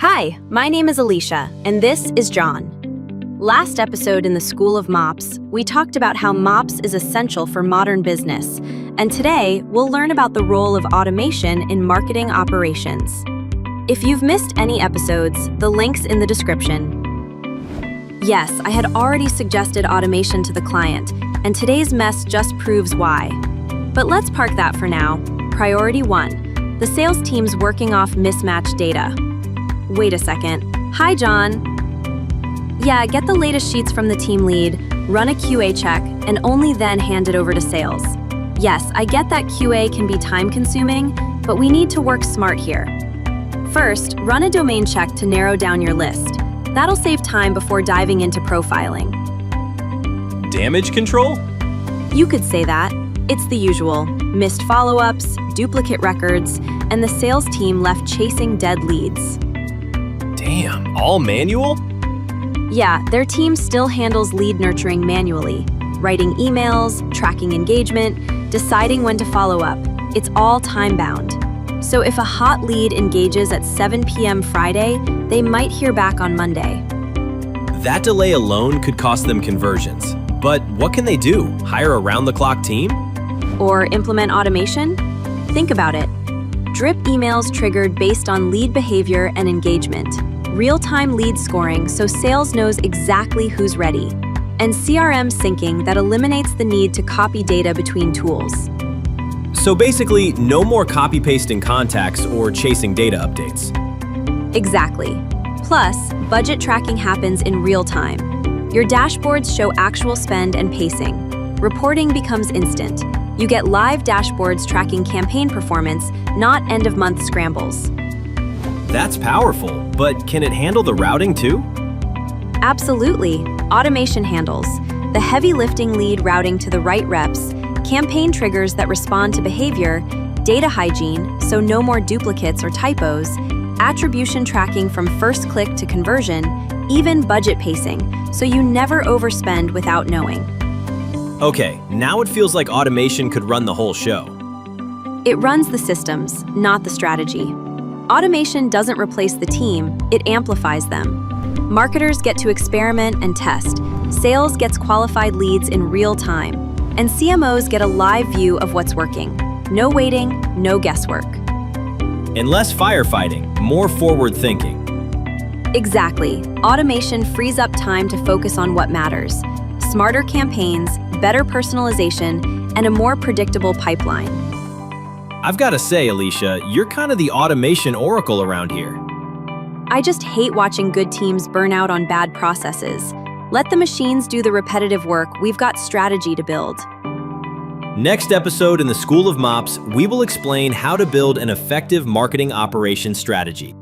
Hi, my name is Alicia, and this is John. Last episode in the School of MOPs, we talked about how MOPs is essential for modern business, and today we'll learn about the role of automation in marketing operations. If you've missed any episodes, the link's in the description. Yes, I had already suggested automation to the client, and today's mess just proves why. But let's park that for now. Priority 1, the sales team's working off mismatched data. Wait a second. Hi, John. Yeah, get the latest sheets from the team lead, run a QA check, and only then hand it over to sales. Yes, I get that QA can be time-consuming, but we need to work smart here. First, run a domain check to narrow down your list. That'll save time before diving into profiling. Damage control? You could say that. It's the usual. Missed follow-ups, duplicate records, and the sales team left chasing dead leads. Damn, all manual? Yeah, their team still handles lead nurturing manually, writing emails, tracking engagement, deciding when to follow up. It's all time-bound. So if a hot lead engages at 7 p.m. Friday, they might hear back on Monday. That delay alone could cost them conversions. But what can they do? Hire a round-the-clock team? Or implement automation? Think about it. Drip emails triggered based on lead behavior and engagement. Real-time lead scoring so sales knows exactly who's ready. And CRM syncing that eliminates the need to copy data between tools. So basically, no more copy-pasting contacts or chasing data updates. Exactly. Plus, budget tracking happens in real time. Your dashboards show actual spend and pacing. Reporting becomes instant. You get live dashboards tracking campaign performance, not end-of-month scrambles. That's powerful, but can it handle the routing too? Absolutely. Automation handles the heavy lifting lead routing to the right reps, campaign triggers that respond to behavior, data hygiene, so no more duplicates or typos, attribution tracking from first click to conversion, even budget pacing, so you never overspend without knowing. Okay, now it feels like automation could run the whole show. It runs the systems, not the strategy. Automation doesn't replace the team, it amplifies them. Marketers get to experiment and test, sales gets qualified leads in real time, and CMOs get a live view of what's working. No waiting, no guesswork. And less firefighting, more forward thinking. Exactly. Automation frees up time to focus on what matters. Smarter campaigns, better personalization, and a more predictable pipeline. I've got to say, Alicia, you're kind of the automation oracle around here. I just hate watching good teams burn out on bad processes. Let the machines do the repetitive work. We've got strategy to build. Next episode in the School of MOPs, we will explain how to build an effective marketing operations strategy.